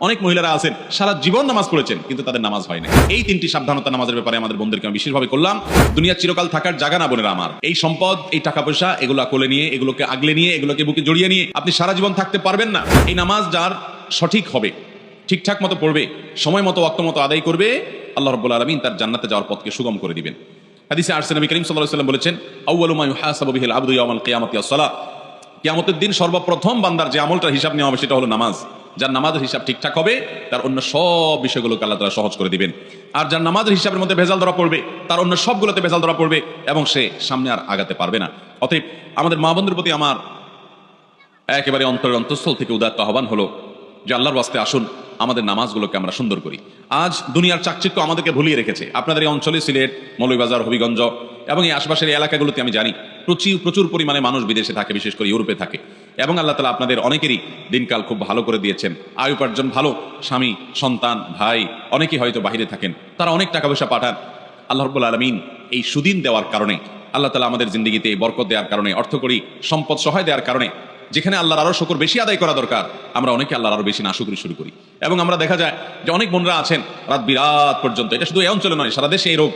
অনেক মহিলারা আছেন সারা জীবন নামাজ পড়েছেন কিন্তু তাদের নামাজ হয় না। এই তিনটি সাবধানতা নামাজের ব্যাপারে আমাদের বোনদেরকে আমি বিশেষভাবে করলাম। দুনিয়া চিরকাল থাকার জায়গা না বোনেরা আমার। এই সম্পদ, এই টাকা পয়সা, এগুলো কোলে নিয়ে, এগুলোকে আগলে নিয়ে, এগুলোকে বুকে জড়িয়ে নিয়ে আপনি সারা জীবন থাকতে পারবেন না। এই নামাজ যার সঠিক হবে, ঠিকঠাক মতো পড়বে, সময় মতো ওয়াক্ত মতো আদায় করবে, আল্লাহ রাব্বুল আলামিন তার জান্নাতে যাওয়ার পথকে সুগম করে দিবেন। হাদিসে আসছে নবী করিম সাল্লাল্লাহু আলাইহি ওয়াসাল্লাম বলেছেন, আউয়ালু মা ইউহাসাবু বিহিল আবদু ইয়াওমাল কিয়ামাতি আস-সালাহ। কিয়ামতের দিন সর্বপ্রথম বান্দার যে আমলটার হিসাব নেওয়া হবে সেটা হলো নামাজ। যার নামাজের হিসাব ঠিকঠাক হবে তার অন্য সব বিষয়গুলোকে আল্লাহ তাআলা সহজ করে দিবেন। আর যার নামাজের হিসাবের মধ্যে ভেজাল ধরা পড়বে তার অন্য সবগুলোতে ভেজাল ধরা পড়বে এবং সে সামনে আর আগাতে পারবে না। অতএব আমাদের মা বোনদের প্রতি আমার একেবারে অন্তরের অন্তঃস্থল থেকে উদাত্ত আহ্বান হলো যে আল্লাহর ওয়াস্তে আসুন আমাদের নামাজগুলোকে আমরা সুন্দর করি। আজ দুনিয়ার চাকচিক্য আমাদেরকে ভুলিয়ে রেখেছে। আপনাদের এই অঞ্চলে সিলেট, মৌলভীবাজার, হবিগঞ্জ এবং এই আশপাশের এলাকাগুলোতে আমি জানি প্রচুর পরিমাণে মানুষ বিদেশে থাকে, বিশেষ করে ইউরোপে থাকে। এবং আল্লাহ তাআলা আপনাদের অনেকেরই দিনকাল খুব ভালো করে দিয়েছেন, আয় উপার্জন ভালো, স্বামী, সন্তান, ভাই অনেকেই হয়তো বাহিরে থাকেন, তারা অনেক টাকা পয়সা পাঠান। আল্লাহ রাব্বুল আলামিন এই সুদিন দেওয়ার কারণে, আল্লাহ তাআলা আমাদের জিন্দেগিতে বরকত দেওয়ার কারণে, অর্থকরী সম্পদ সহায় দেওয়ার কারণে, যেখানে আল্লাহর আরো শুকর বেশি আদায় করা দরকার আমরা অনেকে আল্লাহর আরো বেশি নাশুকরি শুরু করি। এবং আমরা দেখা যায় যে অনেক বোনরা আছেন রাত বিরাত পর্যন্ত, এটা শুধু এই অঞ্চলে নয় সারা দেশে এই রোগ,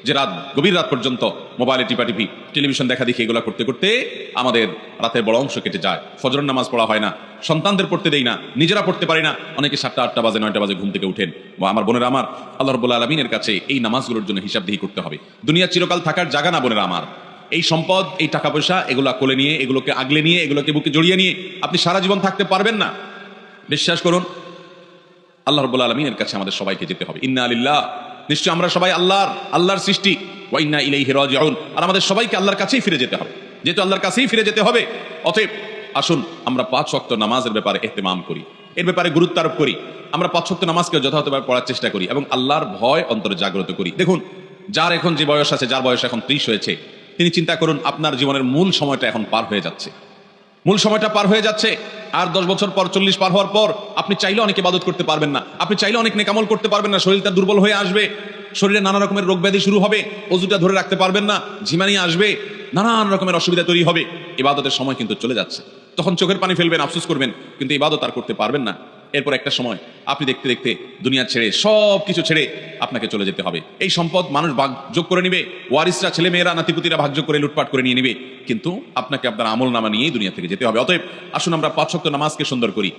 যে রাত গভীর রাত পর্যন্ত মোবাইলে টিপাটিপি, টেলিভিশন দেখা দেখি, এগুলো করতে করতে আমাদের রাতের বড় অংশ কেটে যায়। ফজরের নামাজ পড়া হয় না, সন্তানদের পড়তে দেই না, নিজেরা পড়তে পারি না, অনেকে 7টা 8টা বাজে 9টা বাজে ঘুম থেকে উঠেন। আমার বোনেরা আমার, আল্লাহ রাব্বুল আলামিনের কাছে এই নামাজগুলোর জন্য হিসাবদিহি করতে হবে। দুনিয়া চিরকাল থাকার জায়গা না বোনেরা আমার। এই সম্পদ, এই টাকা পয়সা, এগুলা কোলে নিয়ে, এগুলোকে আগলে নিয়ে, এগুলোকে বুকে জড়িয়ে নিয়ে আপনি সারা জীবন থাকতে পারবেন না। বিশ্বাস করুন আল্লাহ রাব্বুল আলামিনের কাছে আমাদের সবাইকে যেতে হবে। ইন্না লিল্লাহ, নিশ্চয় আমরা সবাই আল্লাহর সৃষ্টি, ওয়া ইন্না ইলাইহি রাজিউন, আর আমাদের সবাইকে আল্লাহর কাছেই ফিরে যেতে হবে। যেহেতু আল্লাহর কাছেই ফিরে যেতে হবে, অতএব আসুন আমরা 5 ওয়াক্ত নামাজের ব্যাপারে ইহতিমাম করি, এর ব্যাপারে গুরুত্ব আরোপ করি। আমরা 5 ওয়াক্ত নামাজকে যথাযথভাবে পড়ার চেষ্টা করি এবং আল্লাহর ভয় অন্তরে জাগ্রত করি। দেখুন, যার এখন যে বয়স আছে, যার বয়স এখন 30 হয়েছে, তিনি চিন্তা করুন আপনার জীবনের মূল সময়টা এখন পার হয়ে যাচ্ছে, মূল সময়টা পার হয়ে যাচ্ছে। আর 10 বছর পর, 40 পার হওয়ার পর আপনি চাইলে অনেক ইবাদত করতে পারবেন না, আপনি চাইলে অনেক নেক আমল করতে পারবেন না, শরীরটা দুর্বল হয়ে আসবে, শরীরে নানা রকমের রোগ ব্যাধি শুরু হবে, ওযুটা ধরে রাখতে পারবেন না, ঝিমানি আসবে, নানান রকমের অসুবিধা তৈরি হবে। ইবাদতের সময় কিন্তু চলে যাচ্ছে, তখন চোখের পানি ফেলবেন, আফসোস করবেন, কিন্তু ইবাদত আর করতে পারবেন না। এরপর একটা সময় আপনি দেখতে দেখতে দুনিয়া ছেড়ে, সব কিছু ছেড়ে আপনাকে চলে যেতে হবে। এই সম্পদ মানুষ ভাগ যোগ করে নিবে, ওয়ারিসরা, ছেলে মেয়েরা, নাতিপুতিরা ভাগ যোগ করে লুটপাট করে নিয়ে নিবে, কিন্তু আপনাকে আপনার আমল নামা নিয়েই দুনিয়া থেকে যেতে হবে। অতএব আসুন আমরা 5 ওয়াক্ত নামাজকে সুন্দর করি।